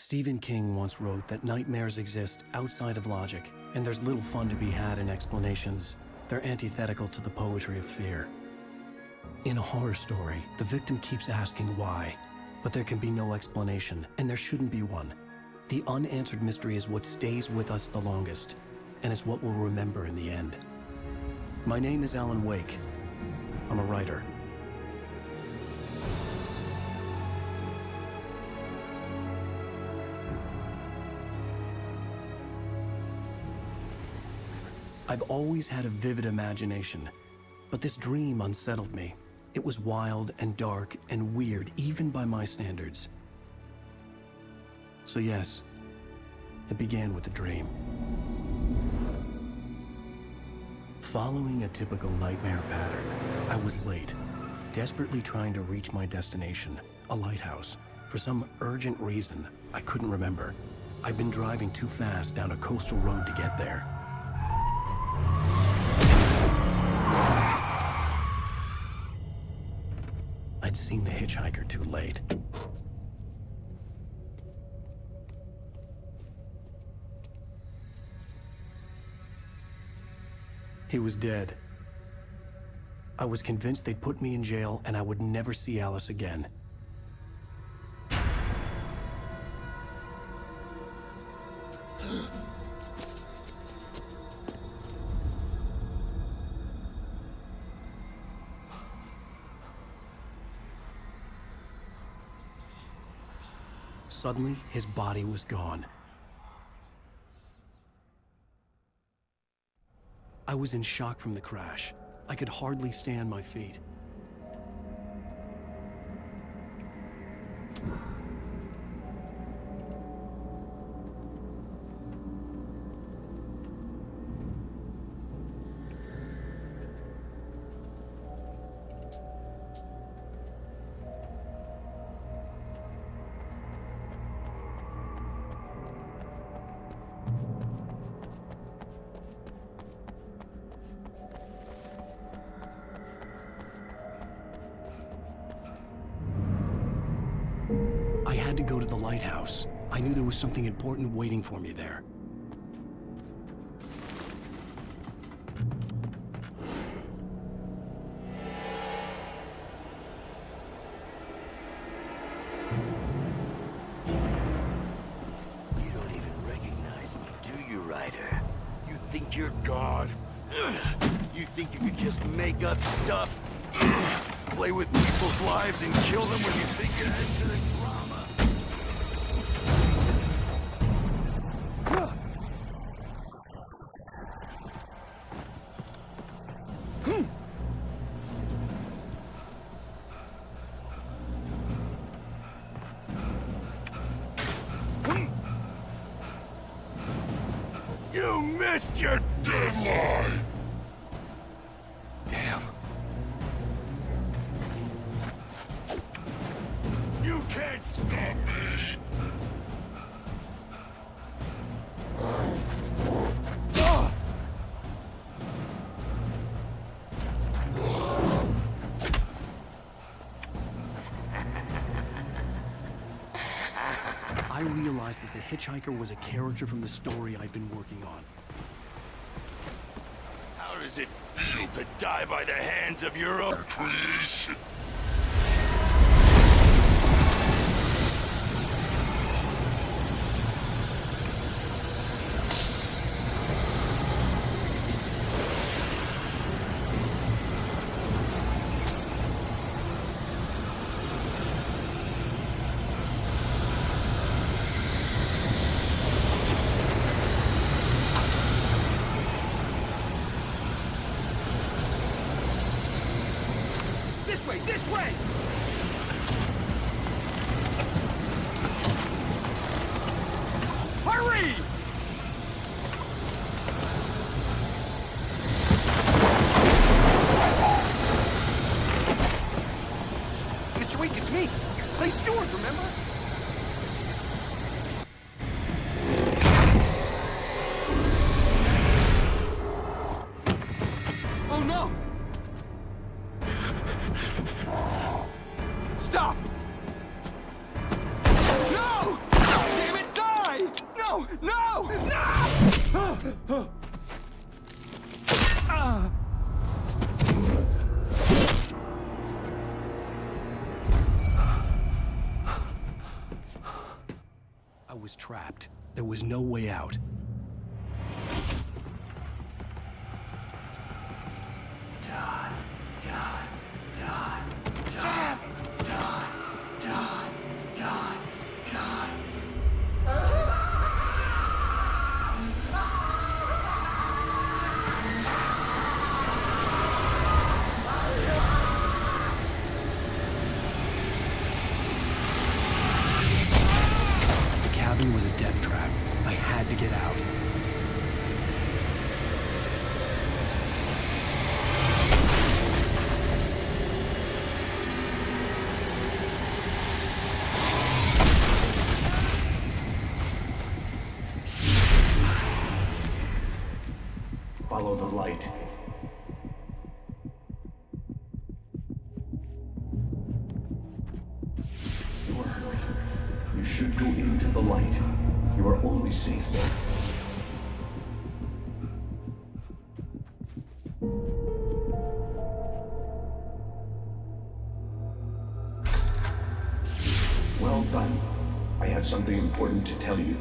Stephen King once wrote that nightmares exist outside of logic, and there's little fun to be had in explanations. They're antithetical to the poetry of fear. In a horror story, the victim keeps asking why, but there can be no explanation, and there shouldn't be one. The unanswered mystery is what stays with us the longest, and it's what we'll remember in the end. My name is Alan Wake. I'm a writer. I've always had a vivid imagination, but this dream unsettled me. It was wild and dark and weird, even by my standards. So yes, it began with a dream. Following a typical nightmare pattern, I was late, desperately trying to reach my destination, a lighthouse. For some urgent reason, I couldn't remember. I'd been driving too fast down a coastal road to get there. I'd seen the hitchhiker too late. He was dead. I was convinced they'd put me in jail and I would never see Alice again. Suddenly, his body was gone. I was in shock from the crash. I could hardly stay on my feet. I had to go to the lighthouse. I knew there was something important waiting for me there. You don't even recognize me, do you, Ryder? You think you're God? You think you could just make up stuff? Play with people's lives and kill them when you think it adds to the drama? You missed your deadline! Damn. You can't stop me! I realized that the hitchhiker was a character from the story I'd been working on. How does it feel to die by the hands of your own creation? This way! Hurry! Mr. Wake, it's me. Clay Stewart, remember? Oh no! Stop! No! Damn it! No! No! I was trapped. There was no way out. The cabin was a death trap. I had to get out. Follow the light. You are hurt. You should go into the light. You are only safe there. Well done. I have something important to tell you.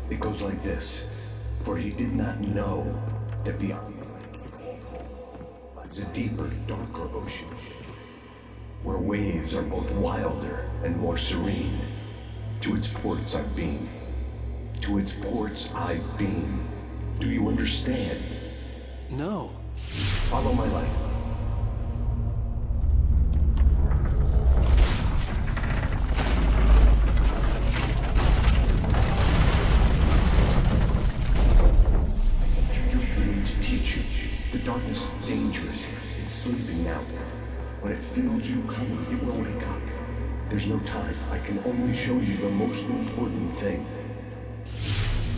It goes like this. For he did not know that beyond the light lies a deeper, darker ocean, where waves are both wilder and more serene. To its ports I've been. To its ports I've been. Do you understand? No. Follow my light. The darkness is dangerous. It's sleeping now. When it feels you coming, it will wake up. There's no time. I can only show you the most important thing.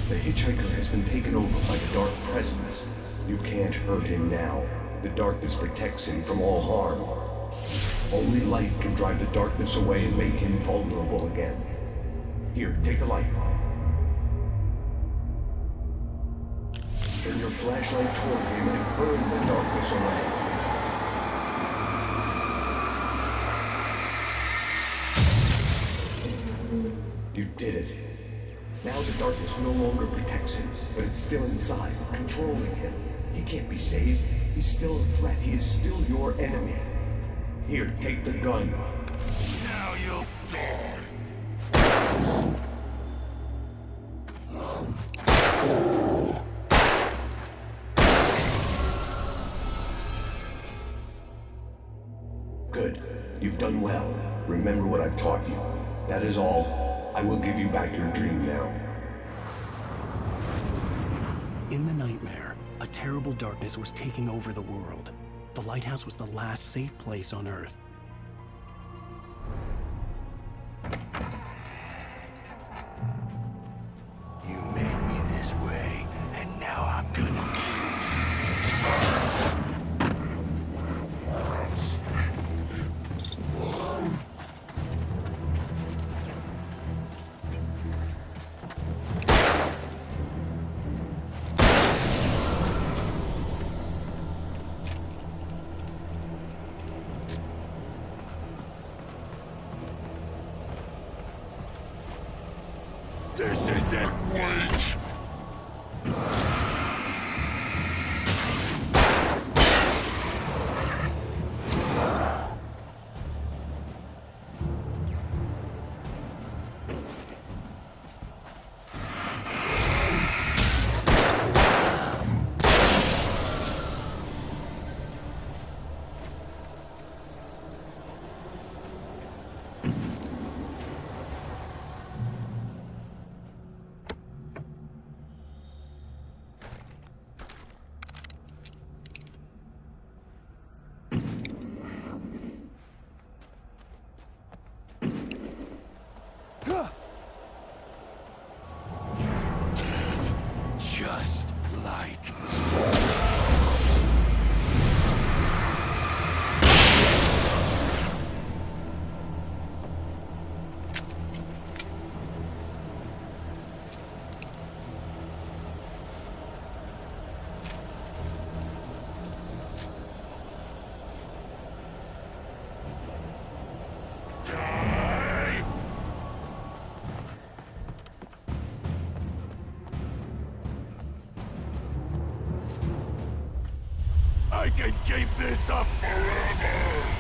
The hitchhiker has been taken over by a dark presence. You can't hurt him now. The darkness protects him from all harm. Only light can drive the darkness away and make him vulnerable again. Here, take the light. Turn your flashlight toward him and burn the darkness away. You did it. Now the darkness no longer protects him, but it's still inside, controlling him. He can't be saved. He's still a threat. He is still your enemy. Here, take the gun. Now you'll die. Good. You've done well. Remember what I've taught you. That is all. I will give you back your dream now. In the nightmare, a terrible darkness was taking over the world. The lighthouse was the last safe place on Earth. You made me this way, and now I'm gonna This is it, H.O.H. keep this up forever!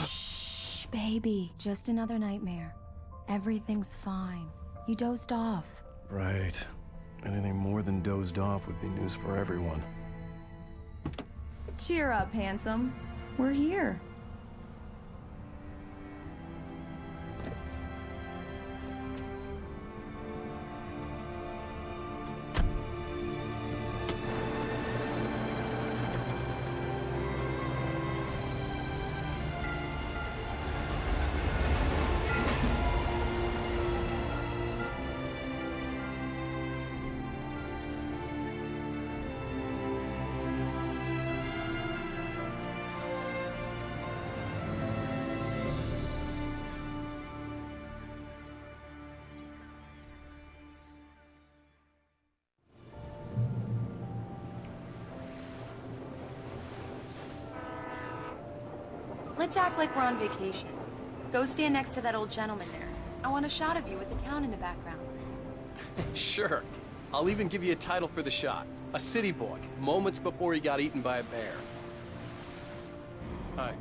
Shh, baby. Just another nightmare. Everything's fine. You dozed off. Right. Anything more than dozed off would be news for everyone. Cheer up, handsome. We're here. Let's act like we're on vacation. Go stand next to that old gentleman there. I want a shot of you with the town in the background. Sure. I'll even give you a title for the shot. A city boy, moments before he got eaten by a bear. Hi.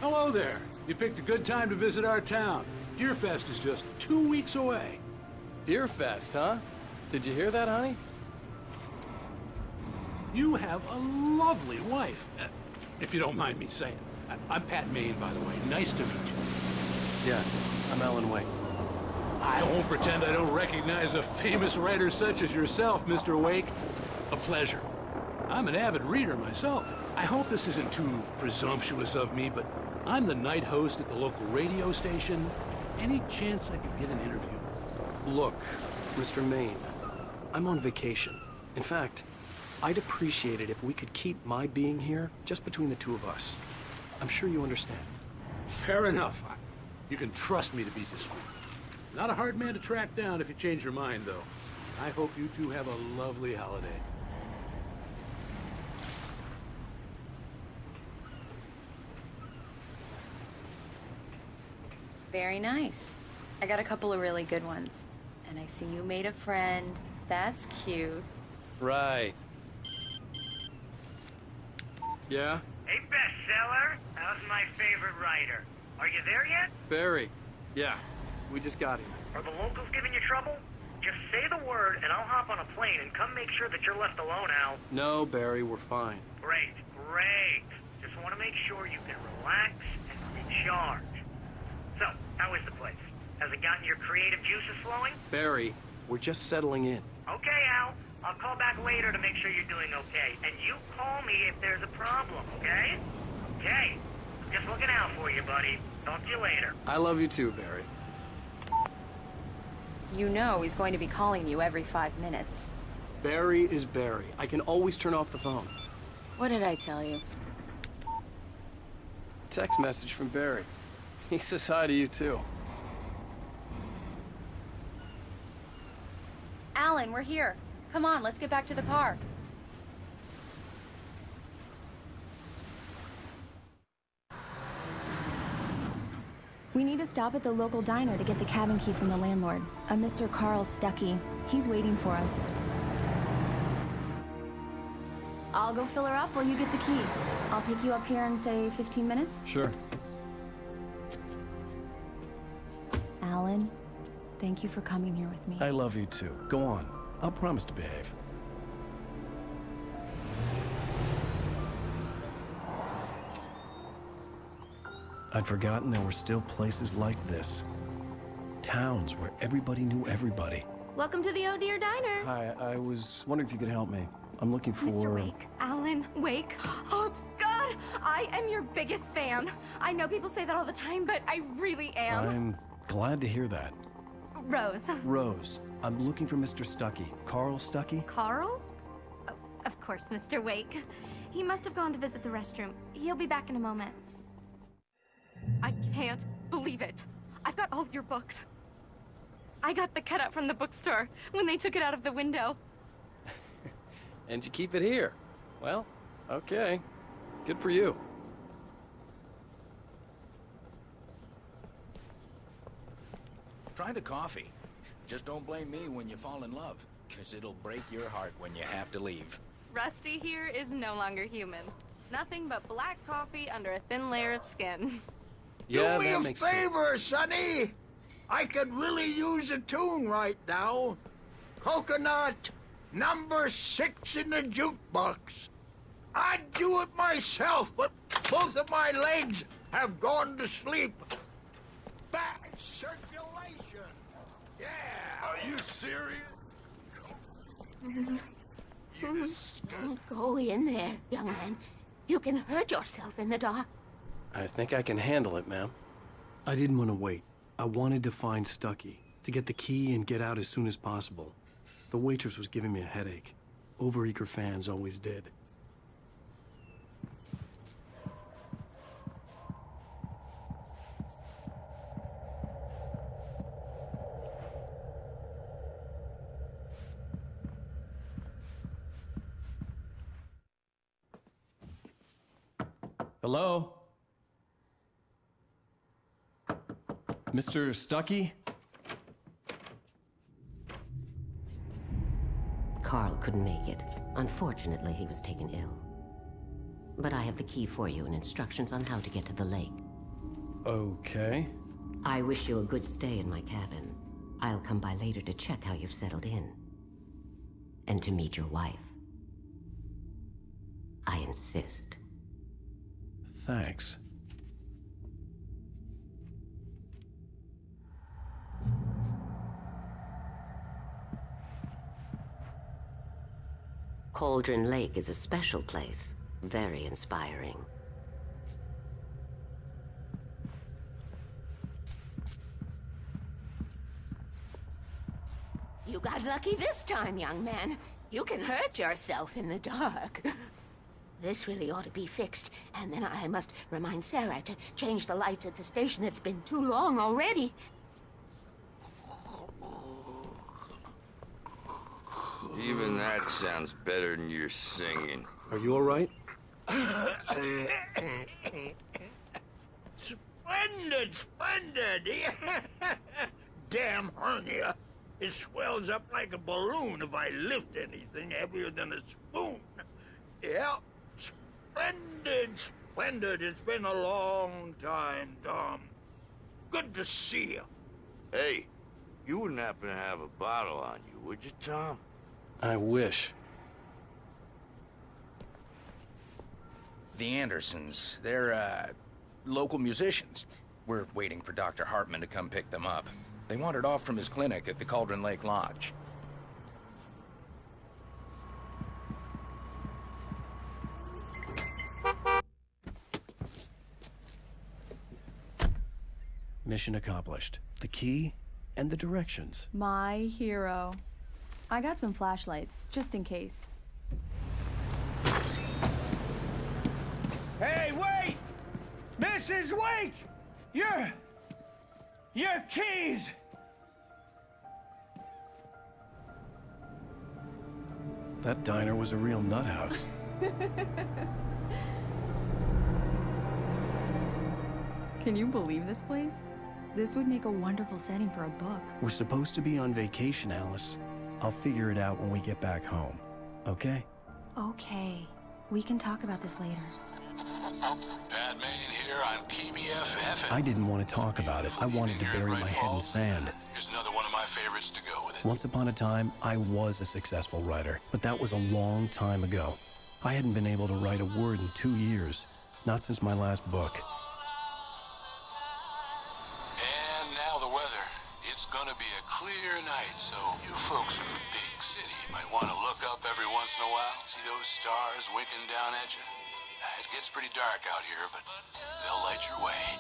Hello there. You picked a good time to visit our town. Deerfest is just 2 weeks away. Deerfest, huh? Did you hear that, honey? You have a lovely wife. If you don't mind me saying. I'm Pat Maine, by the way. Nice to meet you. Yeah, I'm Alan Wake. I won't pretend I don't recognize a famous writer such as yourself, Mr. Wake. A pleasure. I'm an avid reader myself. I hope this isn't too presumptuous of me, but I'm the night host at the local radio station. Any chance I could get an interview? Look, Mr. Maine, I'm on vacation. In fact, I'd appreciate it if we could keep my being here just between the two of us. I'm sure you understand. Fair enough. You can trust me to be discreet. Not a hard man to track down if you change your mind, though. I hope you two have a lovely holiday. Very nice. I got a couple of really good ones. And I see you made a friend. That's cute. Right. Yeah? Hey, bestseller. How's my favorite writer? Are you there yet? Barry. Yeah. We just got here. Are the locals giving you trouble? Just say the word and I'll hop on a plane and come make sure that you're left alone, Al. No, Barry, we're fine. Great, great. Just want to make sure you can relax and recharge. So, how is the place? Has it gotten your creative juices flowing? Barry, we're just settling in. Okay, Al. I'll call back later to make sure you're doing okay. And you call me if there's a problem, okay? Okay. Just looking out for you, buddy. Talk to you later. I love you too, Barry. You know he's going to be calling you every 5 minutes. Barry is Barry. I can always turn off the phone. What did I tell you? Text message from Barry. He says hi to you too. Alan, we're here. Come on, let's get back to the car. We need to stop at the local diner to get the cabin key from the landlord, a Mr. Carl Stuckey. He's waiting for us. I'll go fill her up while you get the key. I'll pick you up here in, say, 15 minutes? Sure. Alan, thank you for coming here with me. I love you too. Go on. I'll promise to behave. I'd forgotten there were still places like this. Towns where everybody knew everybody. Welcome to the Oh Dear Diner. Hi, I was wondering if you could help me. I'm looking for... Mr. Wake. Alan Wake. Oh, God! I am your biggest fan. I know people say that all the time, but I really am. I'm glad to hear that. Rose. Rose, I'm looking for Mr. Stuckey. Carl Stuckey? Carl? Oh, of course, Mr. Wake. He must have gone to visit the restroom. He'll be back in a moment. I can't believe it. I've got all your books. I got the cutout from the bookstore when they took it out of the window. And you keep it here. Well, okay. Good for you. Try the coffee. Just don't blame me when you fall in love, 'cause it'll break your heart when you have to leave. Rusty here is no longer human. Nothing but black coffee under a thin layer of skin. Yeah, Do me that a makes favor, Sonny. I could really use a tune right now. Coconut, number 6 in the jukebox. I'd do it myself, but both of my legs have gone to sleep. Bad circulation. Yeah. Are you serious? Don't go in there, young man. You can hurt yourself in the dark. I think I can handle it, ma'am. I didn't want to wait. I wanted to find Stuckey, to get the key and get out as soon as possible. The waitress was giving me a headache. Overeager fans always did. Hello? Mr. Stuckey? Carl couldn't make it. Unfortunately, he was taken ill. But I have the key for you and instructions on how to get to the lake. Okay. I wish you a good stay in my cabin. I'll come by later to check how you've settled in. And to meet your wife. I insist. Thanks. Cauldron Lake is a special place. Very inspiring. You got lucky this time, young man. You can hurt yourself in the dark. This really ought to be fixed, and then I must remind Sarah to change the lights at the station. It's been too long already. Even that sounds better than your singing. Are you all right? Splendid, splendid. Damn hernia. It swells up like a balloon if I lift anything heavier than a spoon. Yeah, splendid, splendid. It's been a long time, Tom. Good to see you. Hey, you wouldn't happen to have a bottle on you, would you, Tom? I wish. The Andersons, they're, local musicians. We're waiting for Dr. Hartman to come pick them up. They wandered off from his clinic at the Cauldron Lake Lodge. Mission accomplished. The key and the directions. My hero. I got some flashlights, just in case. Hey, wait! Mrs. Wake! Your keys! That diner was a real nut house. Can you believe this place? This would make a wonderful setting for a book. We're supposed to be on vacation, Alice. I'll figure it out when we get back home, okay? Okay. We can talk about this later. Pat Main here on PBFF. I didn't want to talk about it. I wanted to bury my head in sand. Here's another one of my favorites to go with it. Once upon a time, I was a successful writer, but that was a long time ago. I hadn't been able to write a word in 2 years, not since my last book. And now the weather. It's gonna be a clear night, so you folks in the big city might want to look up every once in a while, see those stars winking down at you. It gets pretty dark out here, but they'll light your way.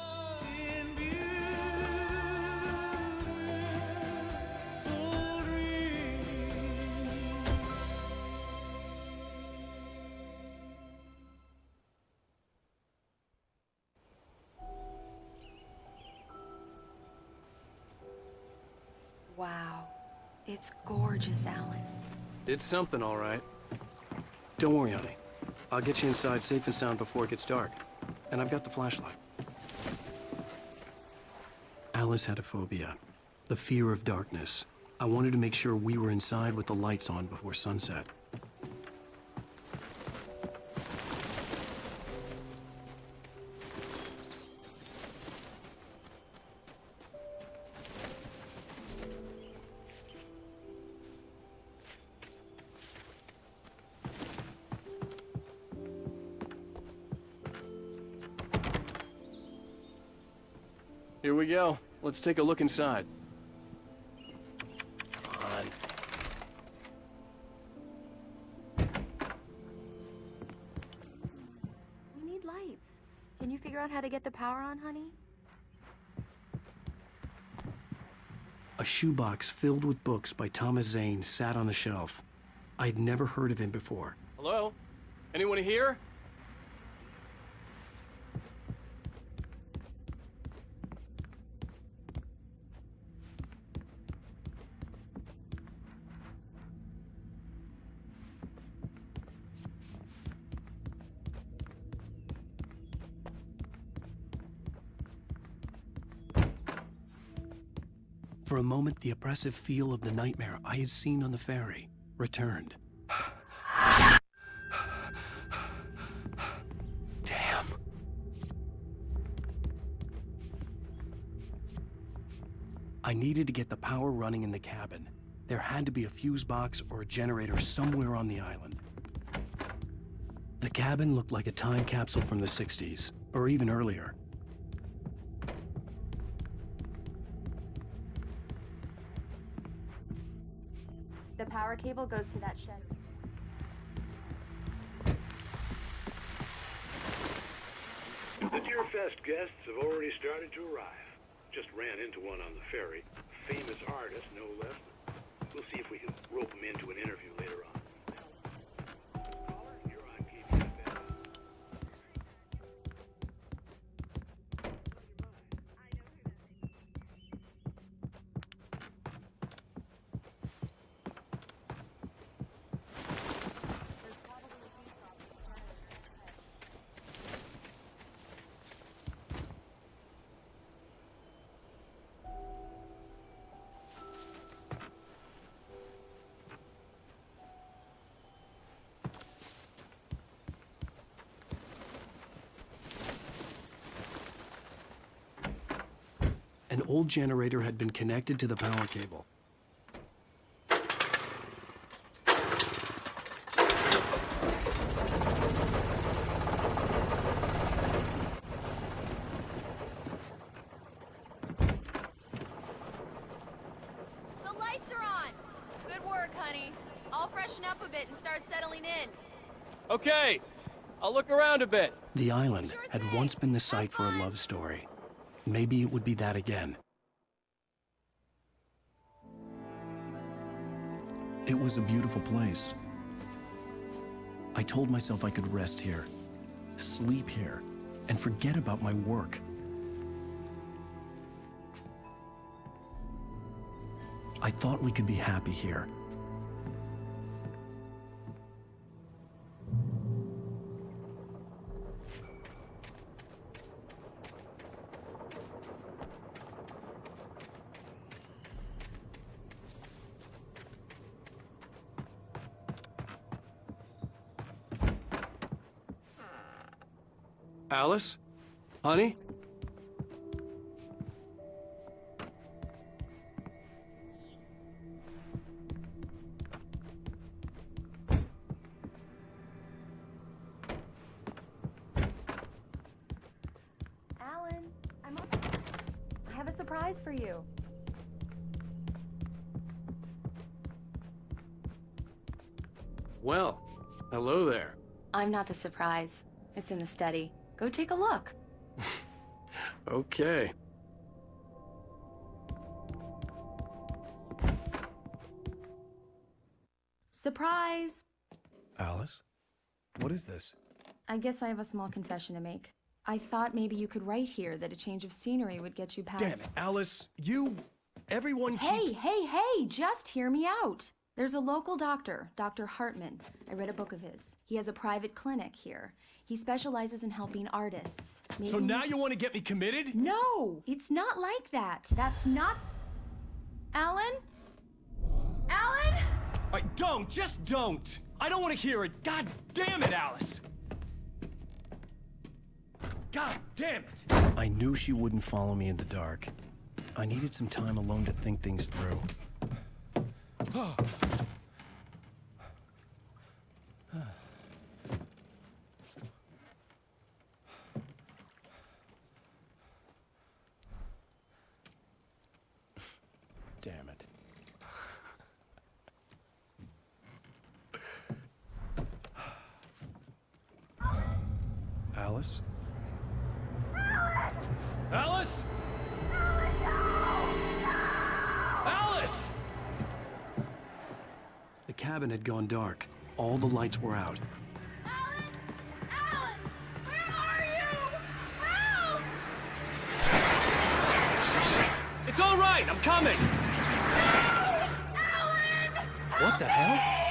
Wow. It's gorgeous, Alan. It's something, all right. Don't worry, honey. I'll get you inside safe and sound before it gets dark. And I've got the flashlight. Alice had a phobia. The fear of darkness. I wanted to make sure we were inside with the lights on before sunset. Here we go. Let's take a look inside. Come on. We need lights. Can you figure out how to get the power on, honey? A shoebox filled with books by Thomas Zane sat on the shelf. I'd never heard of him before. Hello? Anyone here? For a moment, the oppressive feel of the nightmare I had seen on the ferry returned. Damn. I needed to get the power running in the cabin. There had to be a fuse box or a generator somewhere on the island. The cabin looked like a time capsule from the 60s, or even earlier. The power cable goes to that shed. The Deerfest guests have already started to arrive. Just ran into one on the ferry. A famous artist, no less. We'll see if we can rope him into an interview later on. Caller, you're on PBFF. An old generator had been connected to the power cable. The lights are on! Good work, honey. I'll freshen up a bit and start settling in. Okay. I'll look around a bit. The island had once been the site for a love story. Maybe it would be that again. It was a beautiful place. I told myself I could rest here, sleep here, and forget about my work. I thought we could be happy here. Alice? Honey? Alan, I'm up. I have a surprise for you. Well, hello there. I'm not the surprise. It's in the study. Go take a look. Okay. Surprise! Alice? What is this? I guess I have a small confession to make. I thought maybe you could write here that a change of scenery would get you past... Damn it, Alice! Everyone Hey, hey, just hear me out! There's a local doctor, Dr. Hartman. I read a book of his. He has a private clinic here. He specializes in helping artists. Maybe... So now you want to get me committed? No! It's not like that. That's not... Alan? Alan? Just don't! I don't want to hear it! God damn it, Alice! God damn it! I knew she wouldn't follow me in the dark. I needed some time alone to think things through. Damn it. Alice? Alice? Alice! The cabin had gone dark. All the lights were out. Alan! Where are you? Help! It's all right, I'm coming! Alan! What the hell?